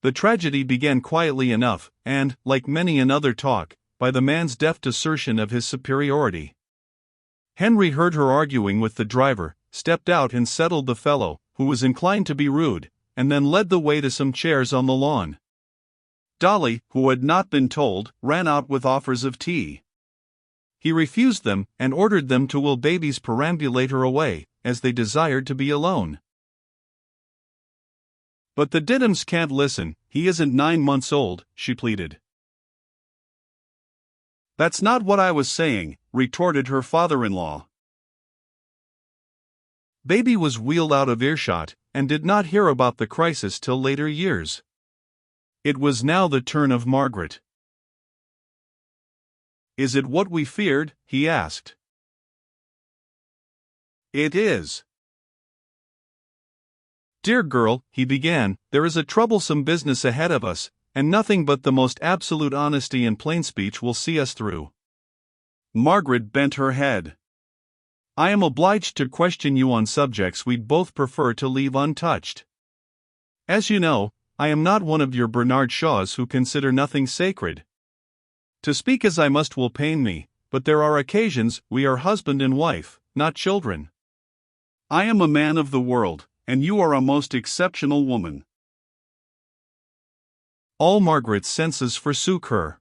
The tragedy began quietly enough, and, like many another talk, by the man's deft assertion of his superiority. Henry heard her arguing with the driver, stepped out and settled the fellow, who was inclined to be rude, and then led the way to some chairs on the lawn. Dolly, who had not been told, ran out with offers of tea. He refused them, and ordered them to will baby's perambulator away, as they desired to be alone. "But the Diddums can't listen, he isn't 9 months old," she pleaded. "That's not what I was saying," retorted her father-in-law. Baby was wheeled out of earshot, and did not hear about the crisis till later years. It was now the turn of Margaret. "Is it what we feared?" he asked. "It is." "Dear girl," he began, "there is a troublesome business ahead of us, and nothing but the most absolute honesty and plain speech will see us through." Margaret bent her head. "I am obliged to question you on subjects we'd both prefer to leave untouched. As you know, I am not one of your Bernard Shaws who consider nothing sacred. To speak as I must will pain me, but there are occasions we are husband and wife, not children. I am a man of the world, and you are a most exceptional woman." All Margaret's senses forsook her.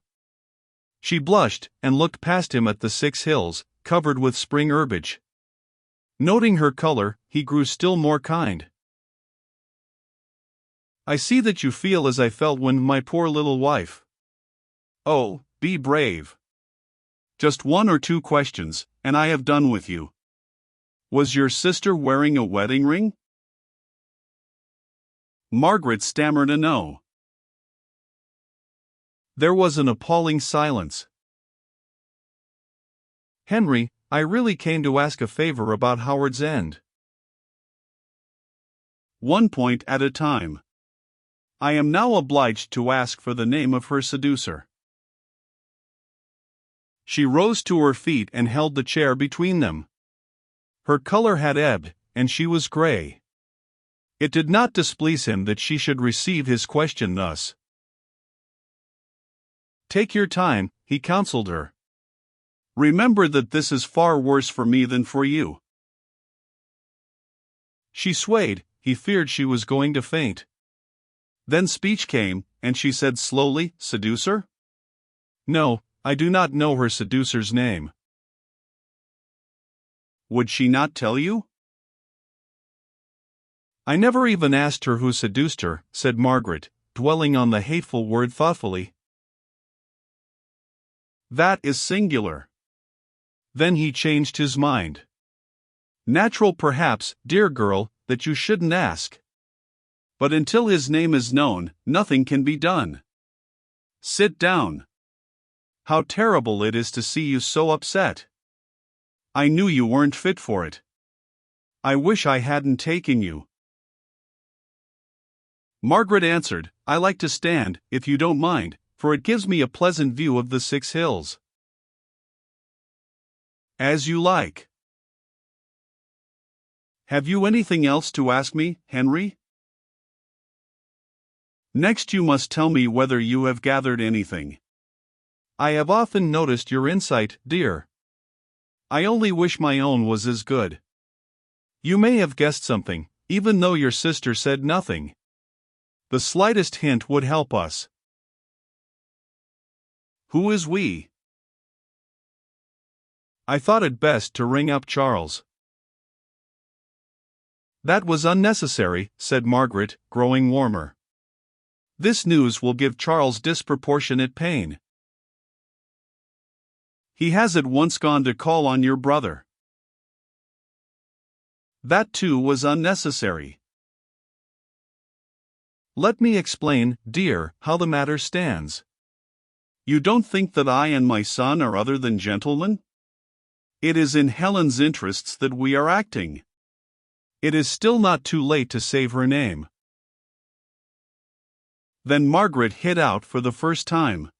She blushed, and looked past him at the 6 hills, covered with spring herbage. Noting her color, he grew still more kind. "I see that you feel as I felt when my poor little wife. Oh, be brave. Just 1 or 2 questions, and I have done with you. Was your sister wearing a wedding ring?" Margaret stammered a no. There was an appalling silence. "Henry, I really came to ask a favor about Howard's End." "One point at a time. I am now obliged to ask for the name of her seducer." She rose to her feet and held the chair between them. Her color had ebbed, and she was gray. It did not displease him that she should receive his question thus. "Take your time," he counseled her. "Remember that this is far worse for me than for you." She swayed. He feared she was going to faint. Then speech came, and she said slowly, "Seducer?" "No, I do not know her seducer's name." "Would she not tell you?" "I never even asked her who seduced her," said Margaret, dwelling on the hateful word thoughtfully. "That is singular." Then he changed his mind. "Natural perhaps, dear girl, that you shouldn't ask. But until his name is known, nothing can be done. Sit down. How terrible it is to see you so upset. I knew you weren't fit for it. I wish I hadn't taken you." Margaret answered, "I like to stand, if you don't mind, for it gives me a pleasant view of the 6 hills." "As you like." "Have you anything else to ask me, Henry?" "Next you must tell me whether you have gathered anything." "I have often noticed your insight, dear. I only wish my own was as good. You may have guessed something, even though your sister said nothing. The slightest hint would help us." "Who is we?" "I thought it best to ring up Charles." "That was unnecessary," said Margaret, growing warmer. "This news will give Charles disproportionate pain. He has at once gone to call on your brother." "That too was unnecessary." "Let me explain, dear, how the matter stands. You don't think that I and my son are other than gentlemen? It is in Helen's interests that we are acting. It is still not too late to save her name." Then Margaret hit out for the first time.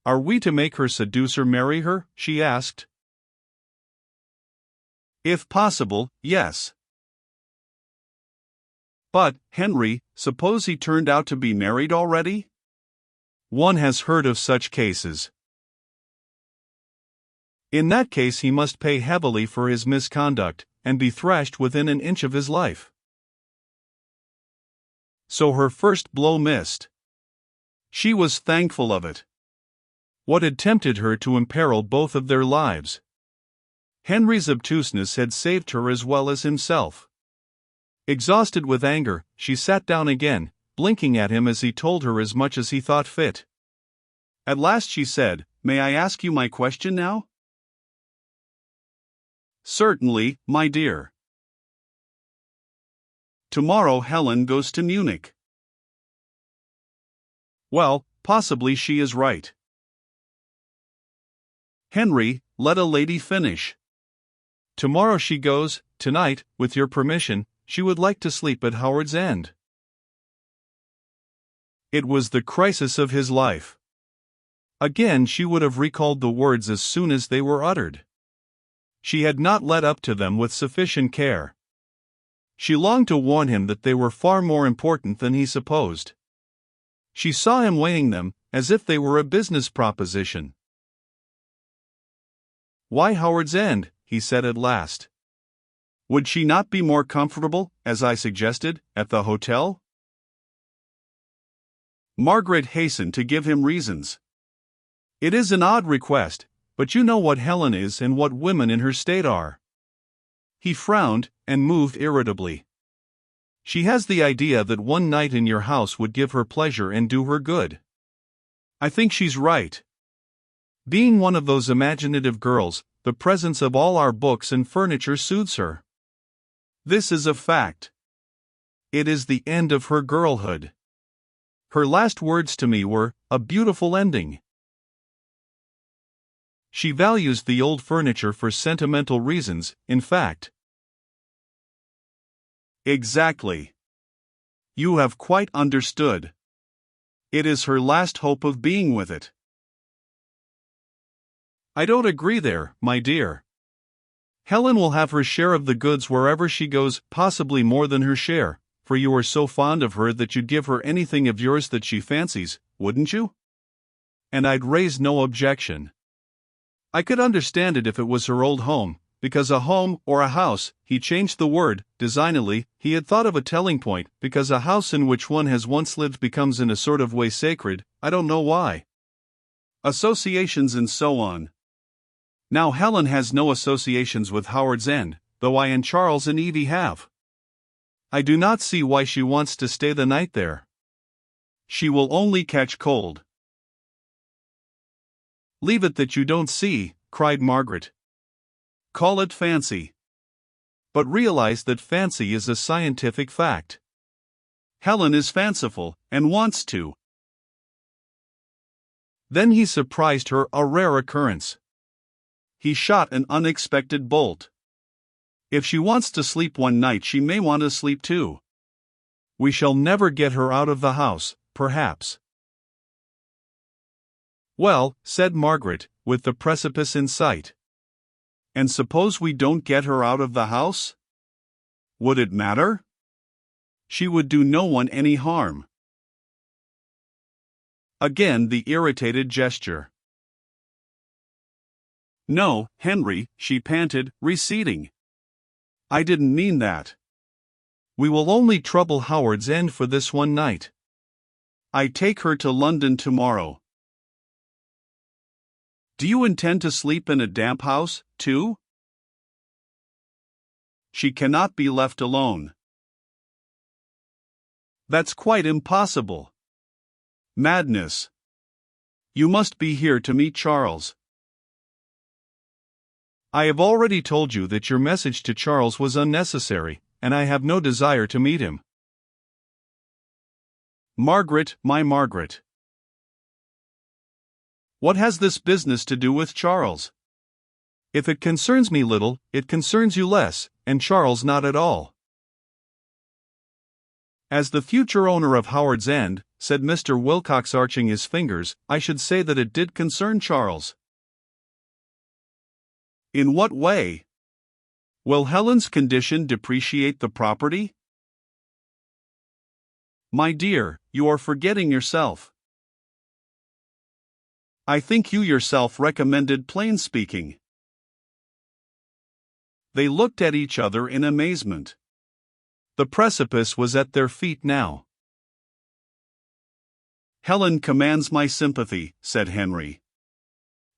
"Are we to make her seducer marry her?" she asked. "If possible, yes." "But, Henry," Suppose he turned out to be married already? One has heard of such cases. In that case, he must pay heavily for his misconduct, and be thrashed within an inch of his life. So her first blow missed. She was thankful of it. What had tempted her to imperil both of their lives? Henry's obtuseness had saved her as well as himself. Exhausted with anger, she sat down again, blinking at him as he told her as much as he thought fit. At last she said, "May I ask you my question now?" "Certainly, my dear." "Tomorrow Helen goes to Munich." "Well, possibly she is right." "Henry, let a lady finish." "Tomorrow she goes. Tonight, with your permission, she would like to sleep at Howard's End." It was the crisis of his life. Again she would have recalled the words as soon as they were uttered. She had not led up to them with sufficient care. She longed to warn him that they were far more important than he supposed. She saw him weighing them, as if they were a business proposition. "Why Howard's End?" he said at last. "Would she not be more comfortable, as I suggested, at the hotel?" Margaret hastened to give him reasons. "It is an odd request, but you know what Helen is and what women in her state are." He frowned, and moved irritably. "She has the idea that one night in your house would give her pleasure and do her good. I think she's right. Being one of those imaginative girls, the presence of all our books and furniture soothes her. This is a fact. It is the end of her girlhood. Her last words to me were, 'A beautiful ending.' She values the old furniture for sentimental reasons, in fact." "Exactly. You have quite understood. It is her last hope of being with it." "I don't agree there, my dear. Helen will have her share of the goods wherever she goes, possibly more than her share, for you are so fond of her that you'd give her anything of yours that she fancies, wouldn't you? And I'd raise no objection. I could understand it if it was her old home, because a home, or a house," he changed the word, designedly, he had thought of a telling point, "because a house in which one has once lived becomes in a sort of way sacred, I don't know why. Associations and so on. Now Helen has no associations with Howard's End, though I and Charles and Evie have. I do not see why she wants to stay the night there. She will only catch cold." "Leave it that you don't see," cried Margaret. "Call it fancy. But realize that fancy is a scientific fact. Helen is fanciful, and wants to." Then he surprised her, a rare occurrence. He shot an unexpected bolt. "If she wants to sleep one night, she may want to sleep two. We shall never get her out of the house, perhaps." "Well," said Margaret, with the precipice in sight. "And suppose we don't get her out of the house? Would it matter? She would do no one any harm." Again the irritated gesture. "No, Henry," she panted, receding. "I didn't mean that. We will only trouble Howard's End for this one night. I take her to London tomorrow." "Do you intend to sleep in a damp house, too?" "She cannot be left alone." "That's quite impossible." "Madness. You must be here to meet Charles." "I have already told you that your message to Charles was unnecessary, and I have no desire to meet him." "Margaret, my Margaret. What has this business to do with Charles? If it concerns me little, it concerns you less, and Charles not at all." "As the future owner of Howard's End," said Mr. Wilcox, arching his fingers, "I should say that it did concern Charles." "In what way? Will Helen's condition depreciate the property?" My dear, you are forgetting yourself. I think you yourself recommended plain speaking. They looked at each other in amazement. The precipice was at their feet now. Helen commands my sympathy, said Henry.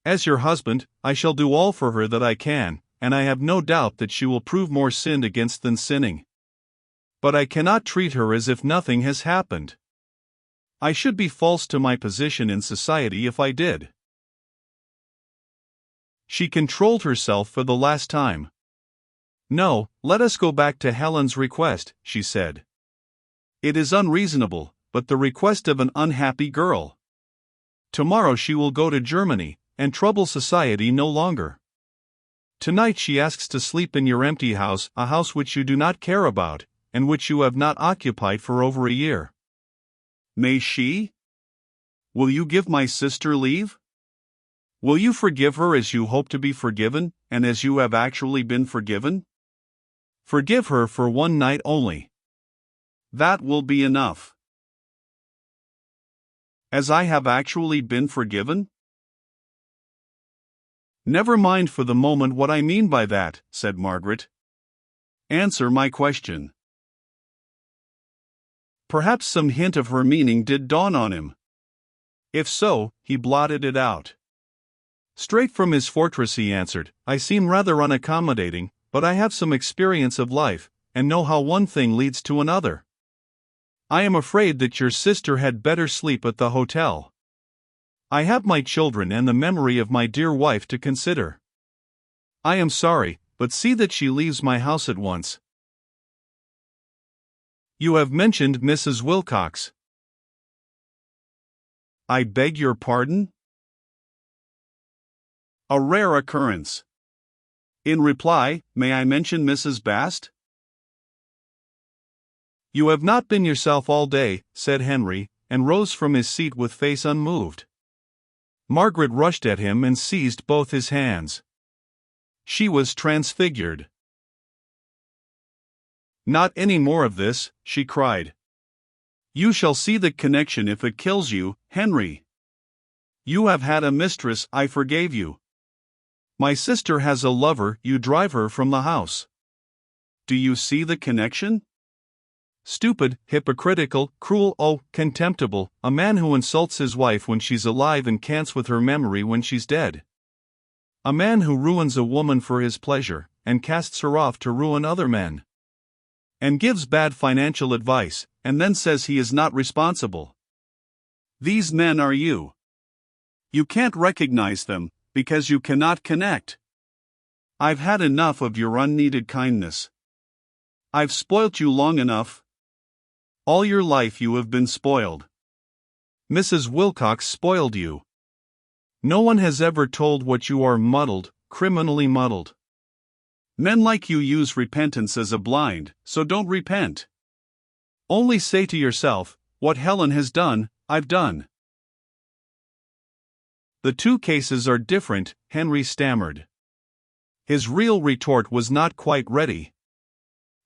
As your husband, I shall do all for her that I can, and I have no doubt that she will prove more sinned against than sinning. But I cannot treat her as if nothing has happened. I should be false to my position in society if I did. She controlled herself for the last time. No, let us go back to Helen's request, she said. It is unreasonable, but the request of an unhappy girl. Tomorrow she will go to Germany, and trouble society no longer. Tonight she asks to sleep in your empty house, a house which you do not care about, and which you have not occupied for over a year. May she? Will you give my sister leave? Will you forgive her as you hope to be forgiven, and as you have actually been forgiven? Forgive her for one night only. That will be enough. As I have actually been forgiven? Never mind for the moment what I mean by that, said Margaret. Answer my question. Perhaps some hint of her meaning did dawn on him. If so, he blotted it out. Straight from his fortress he answered, I seem rather unaccommodating, but I have some experience of life, and know how one thing leads to another. I am afraid that your sister had better sleep at the hotel. I have my children and the memory of my dear wife to consider. I am sorry, but see that she leaves my house at once. You have mentioned Mrs. Wilcox. I beg your pardon? A rare occurrence. In reply, may I mention Mrs. Bast? You have not been yourself all day, said Henry, and rose from his seat with face unmoved. Margaret rushed at him and seized both his hands. She was transfigured. Not any more of this, she cried. You shall see the connection if it kills you, Henry. You have had a mistress, I forgave you. My sister has a lover, you drive her from the house. Do you see the connection? Stupid, hypocritical, cruel, oh, contemptible, a man who insults his wife when she's alive and cants with her memory when she's dead. A man who ruins a woman for his pleasure, and casts her off to ruin other men. And gives bad financial advice, and then says he is not responsible. These men are you. You can't recognize them, because you cannot connect. I've had enough of your unneeded kindness. I've spoilt you long enough. All your life you have been spoiled. Mrs. Wilcox spoiled you. No one has ever told what you are muddled, criminally muddled. Men like you use repentance as a blind, so don't repent. Only say to yourself, what Helen has done, I've done. The two cases are different, Henry stammered. His real retort was not quite ready.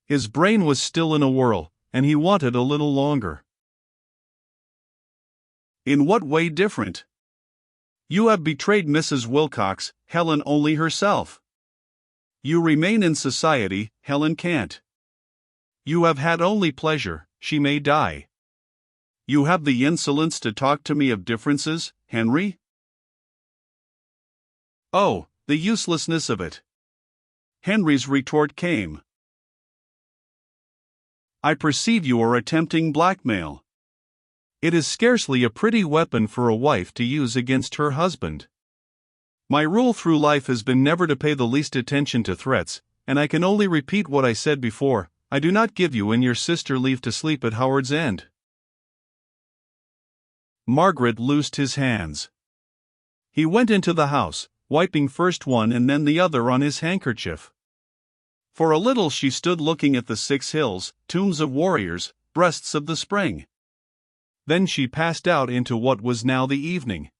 His brain was still in a whirl, and he wanted a little longer. In what way different? You have betrayed Mrs. Wilcox, Helen only herself. You remain in society, Helen can't. You have had only pleasure, she may die. You have the insolence to talk to me of differences, Henry? Oh, the uselessness of it. Henry's retort came. I perceive you are attempting blackmail. It is scarcely a pretty weapon for a wife to use against her husband. My rule through life has been never to pay the least attention to threats, and I can only repeat what I said before, I do not give you and your sister leave to sleep at Howard's End. Margaret loosed his hands. He went into the house, wiping first one and then the other on his handkerchief. For a little she stood looking at the 6 hills, tombs of warriors, breasts of the spring. Then she passed out into what was now the evening.